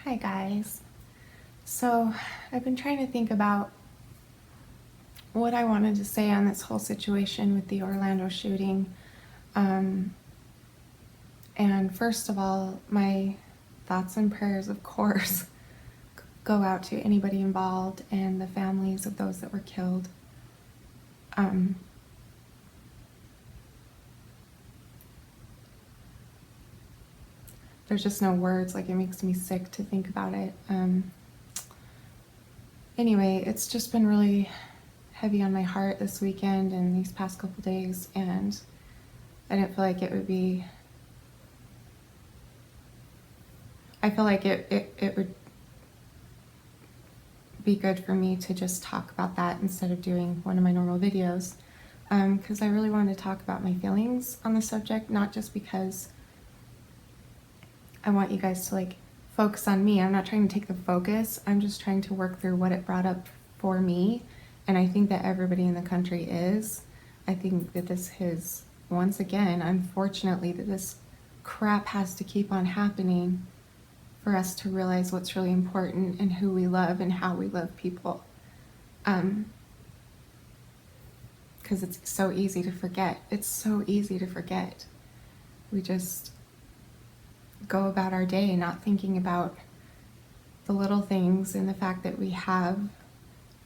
Hi guys. So I've been trying to think about what I wanted to say on this whole situation with the Orlando shooting. Um, and first of all, my thoughts and prayers, of course, go out to anybody involved and the families of those that were killed. Um, there's just no words, like it makes me sick to think about it. Anyway, it's just been really heavy on my heart this weekend and these past couple days, and I didn't feel like it would be, I feel like it would be good for me to just talk about that instead of doing one of my normal videos, because I really wanted to talk about my feelings on the subject, not just because I want you guys to like focus on me. I'm not trying to take the focus. I'm just trying to work through what it brought up for me, and I think that everybody in the country is. I think that this is, once again, unfortunately, that this crap has to keep on happening for us to realize what's really important and who we love and how we love people. Because it's so easy to forget. It's so easy to forget. We just go about our day not thinking about the little things and the fact that we have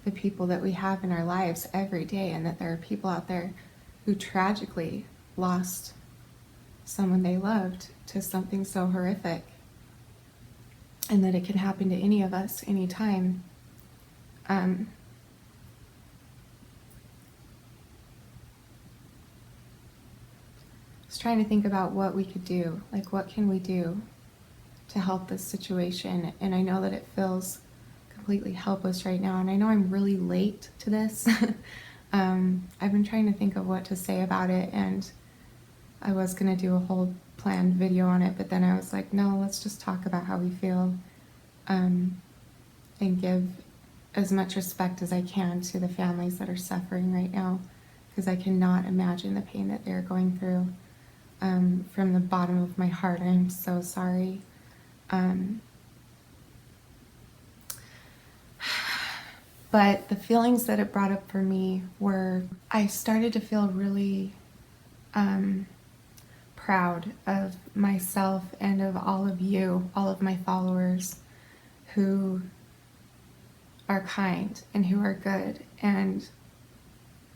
the people that we have in our lives every day, and that there are people out there who tragically lost someone they loved to something so horrific, and that it can happen to any of us anytime. I was trying to think about what we could do, like what can we do to help this situation, and I know that it feels completely helpless right now, and I know I'm really late to this. I've been trying to think of what to say about it, and I was gonna do a whole planned video on it, but then I was like, no, let's just talk about how we feel, and give as much respect as I can to the families that are suffering right now, because I cannot imagine the pain that they're going through. From the bottom of my heart, I'm so sorry. But the feelings that it brought up for me were, I started to feel really proud of myself and of all of you, all of my followers who are kind and who are good, and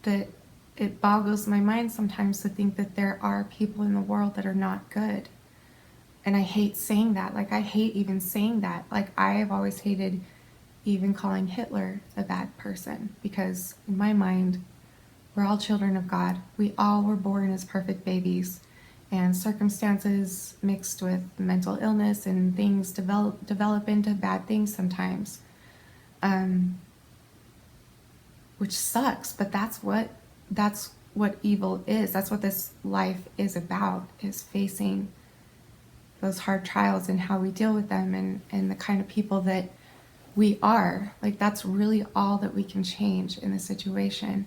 that it boggles my mind sometimes to think that there are people in the world that are not good. And I hate saying that. Like, I hate even saying that. Like, I have always hated even calling Hitler a bad person, because in my mind, we're all children of God. We all were born as perfect babies, and circumstances mixed with mental illness and things develop into bad things sometimes, which sucks. But that's what evil is. That's what this life is about, is facing those hard trials and how we deal with them, and the kind of people that we are. Like, that's really all that we can change in the situation.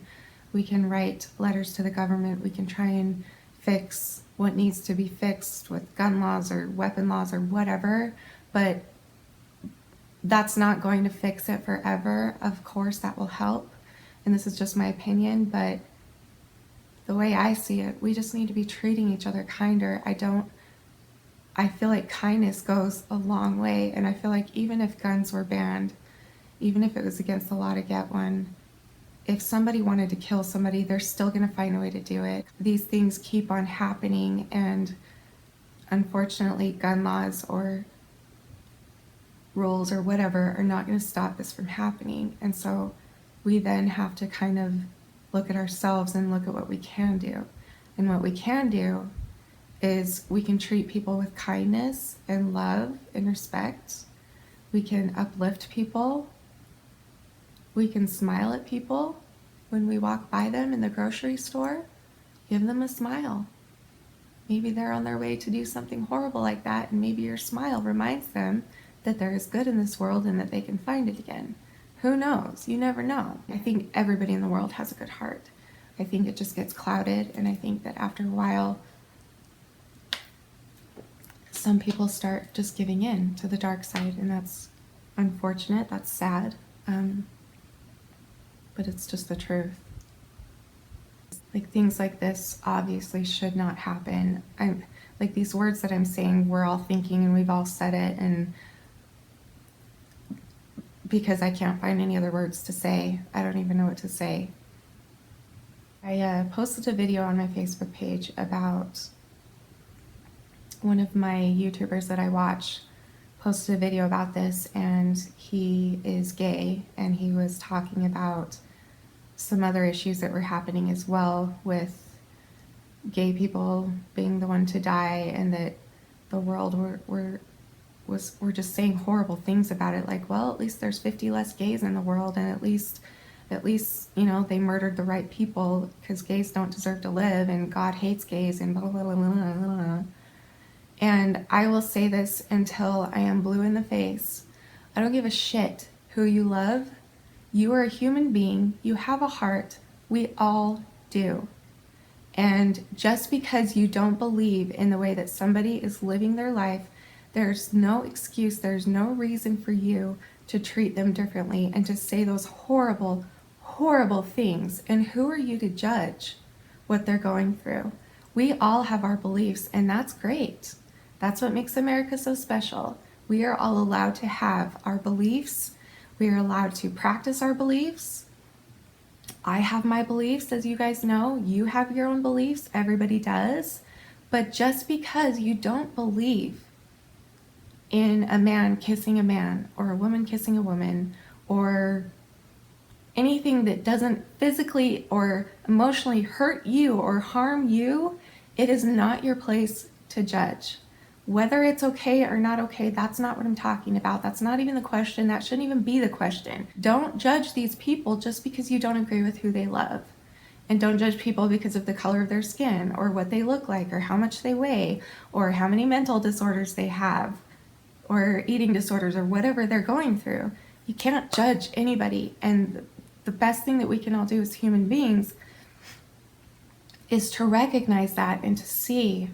We can write letters to the government. We can try and fix what needs to be fixed with gun laws or weapon laws or whatever, but that's not going to fix it forever. Of course, that will help, and this is just my opinion, but the way I see it, we just need to be treating each other kinder. I feel like kindness goes a long way, and I feel like even if guns were banned, even if it was against the law to get one, if somebody wanted to kill somebody, they're still going to find a way to do it. These things keep on happening, and unfortunately, gun laws or rules or whatever are not going to stop this from happening. And so we then have to kind of look at ourselves and look at what we can do. And what we can do is we can treat people with kindness and love and respect. We can uplift people. We can smile at people when we walk by them in the grocery store. Give them a smile. Maybe they're on their way to do something horrible like that, and maybe your smile reminds them that there is good in this world and that they can find it again. Who knows? You never know. I think everybody in the world has a good heart. I think it just gets clouded, and I think that after a while, some people start just giving in to the dark side, and that's unfortunate, that's sad, but it's just the truth. Like, things like this obviously should not happen. I'm like, these words that I'm saying, we're all thinking and we've all said it, and because I can't find any other words to say, I don't even know what to say. I posted a video on my Facebook page about one of my YouTubers that I watch posted a video about this, and he is gay, and he was talking about some other issues that were happening as well with gay people being the one to die, and that the world were just saying horrible things about it, like, well, at least there's 50 less gays in the world, and at least you know, they murdered the right people because gays don't deserve to live, and God hates gays, and blah blah blah blah blah. And I will say this until I am blue in the face. I don't give a shit who you love. You are a human being. You have a heart. We all do. And just because you don't believe in the way that somebody is living their life, there's no excuse, there's no reason for you to treat them differently and to say those horrible, horrible things. And who are you to judge what they're going through? We all have our beliefs, and that's great. That's what makes America so special. We are all allowed to have our beliefs. We are allowed to practice our beliefs. I have my beliefs, as you guys know. You have your own beliefs. Everybody does. But just because you don't believe in a man kissing a man, or a woman kissing a woman, or anything that doesn't physically or emotionally hurt you or harm you, it is not your place to judge. Whether it's okay or not okay, that's not what I'm talking about. That's not even the question. That shouldn't even be the question. Don't judge these people just because you don't agree with who they love. And don't judge people because of the color of their skin, or what they look like, or how much they weigh, or how many mental disorders they have, or eating disorders, or whatever they're going through. You can't judge anybody. And the best thing that we can all do as human beings is to recognize that and to see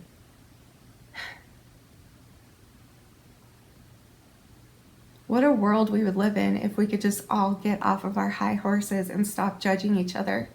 what a world we would live in if we could just all get off of our high horses and stop judging each other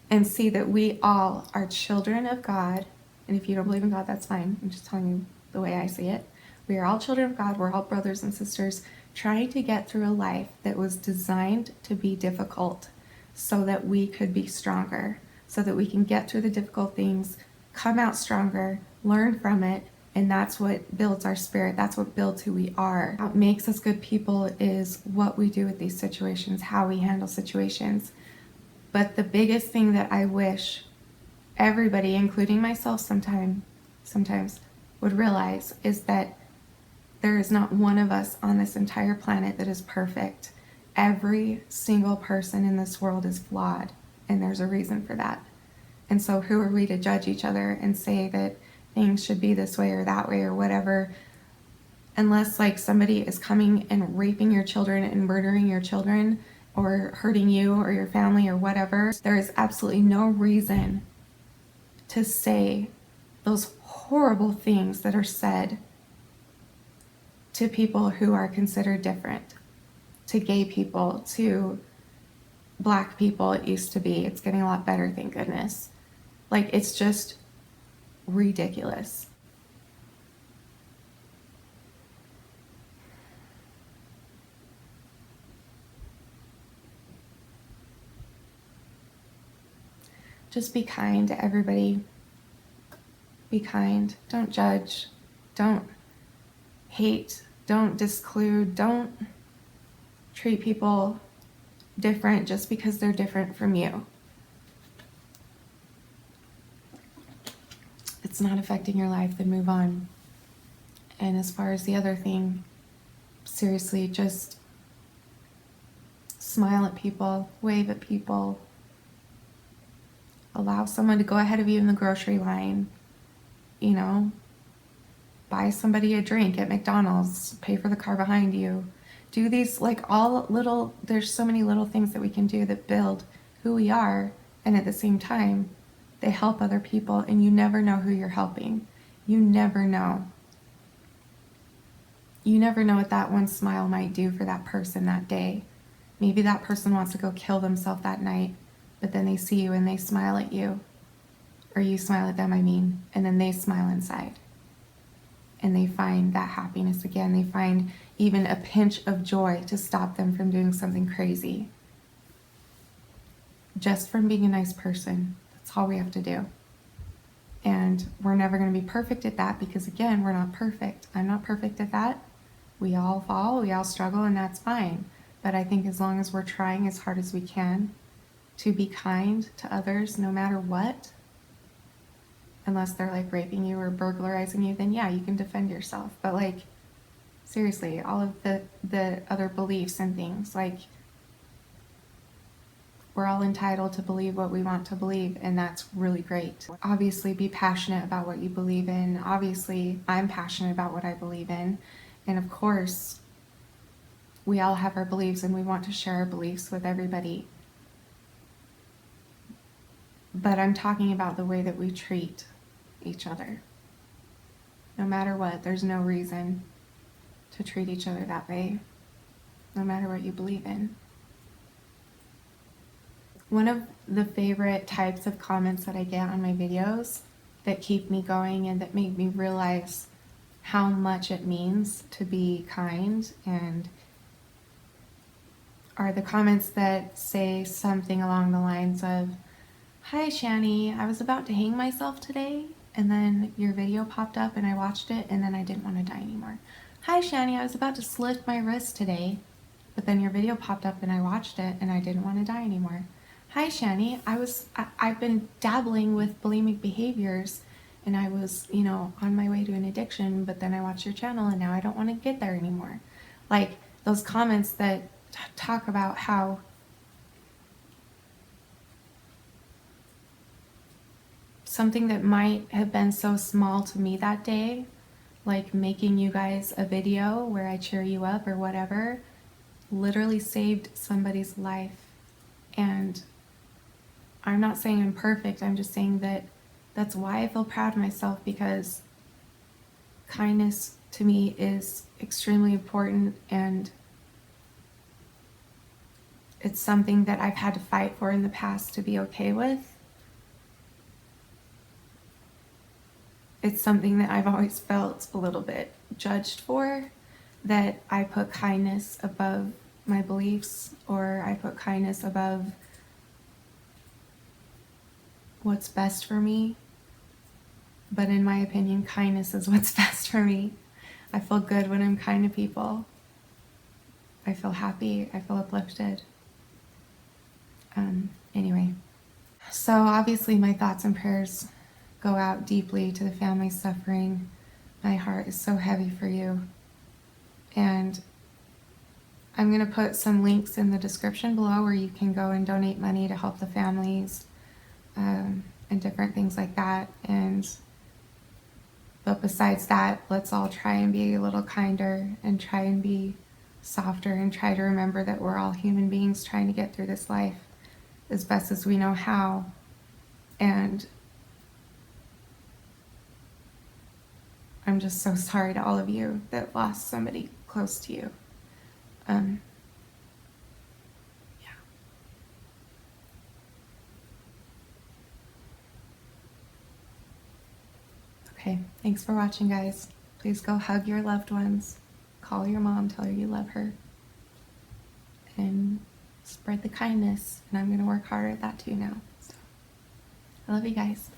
and see that we all are children of God. And if you don't believe in God, that's fine. I'm just telling you the way I see it. We are all children of God. We're all brothers and sisters trying to get through a life that was designed to be difficult so that we could be stronger, so that we can get through the difficult things, come out stronger, learn from it. And that's what builds our spirit. That's what builds who we are. What makes us good people is what we do with these situations, how we handle situations. But the biggest thing that I wish everybody, including myself sometimes would realize, is that there is not one of us on this entire planet that is perfect. Every single person in this world is flawed, and there's a reason for that. And so who are we to judge each other and say that things should be this way or that way or whatever, unless like somebody is coming and raping your children and murdering your children or hurting you or your family or whatever. There is absolutely no reason to say those horrible things that are said to people who are considered different, to gay people, to black people. It used to be. It's getting a lot better, thank goodness. Like, it's just ridiculous. Just be kind to everybody. Be kind. Don't judge. Don't hate. Don't disclude. Don't treat people different just because they're different from you. It's not affecting your life, then move on. And as far as the other thing, seriously, just smile at people, wave at people, allow someone to go ahead of you in the grocery line, you know, buy somebody a drink at McDonald's, pay for the car behind you. Do these, like, all little, there's so many little things that we can do that build who we are, and at the same time, they help other people, and you never know who you're helping. You never know. you never know what that one smile might do for that person that day. Maybe that person wants to go kill themselves that night, but then they see you and they smile at you, or you smile at them, I mean, and then they smile inside. And they find that happiness again. They find even a pinch of joy to stop them from doing something crazy. Just from being a nice person. That's all we have to do. And we're never going to be perfect at that because, again, we're not perfect. I'm not perfect at that. We all fall, we all struggle, and that's fine. But I think as long as we're trying as hard as we can to be kind to others, no matter what, unless they're like raping you or burglarizing you, then yeah, you can defend yourself. But like, seriously, all of the other beliefs and things, like, we're all entitled to believe what we want to believe, and that's really great. Obviously, be passionate about what you believe in. Obviously, I'm passionate about what I believe in. And of course, we all have our beliefs and we want to share our beliefs with everybody. But I'm talking about the way that we treat each other. No matter what, there's no reason to treat each other that way, no matter what you believe in. One of the favorite types of comments that I get on my videos that keep me going and that make me realize how much it means to be kind and are the comments that say something along the lines of, "Hi Shani, I was about to hang myself today, and then your video popped up and I watched it and then I didn't want to die anymore. Hi Shani, I was about to slit my wrist today, but then your video popped up and I watched it and I didn't want to die anymore. Hi Shani, I've been dabbling with bulimic behaviors and I was, on my way to an addiction, but then I watched your channel and now I don't want to get there anymore." Like those comments that talk about how something that might have been so small to me that day, like making you guys a video where I cheer you up or whatever, literally saved somebody's life. And I'm not saying I'm perfect, I'm just saying that that's why I feel proud of myself, because kindness to me is extremely important, and it's something that I've had to fight for in the past to be okay with. It's something that I've always felt a little bit judged for, that I put kindness above my beliefs, or I put kindness above what's best for me. But in my opinion, kindness is what's best for me. I feel good when I'm kind to people. I feel happy. I feel uplifted. Anyway, so obviously my thoughts and prayers go out deeply to the family suffering. My heart is so heavy for you. And I'm going to put some links in the description below where you can go and donate money to help the families, and different things like that. But besides that, let's all try and be a little kinder and try and be softer and try to remember that we're all human beings trying to get through this life as best as we know how. And I'm just so sorry to all of you that lost somebody close to you. Yeah. Okay, thanks for watching, guys. Please go hug your loved ones. Call your mom, tell her you love her. And spread the kindness. And I'm going to work harder at that too now. So, I love you guys.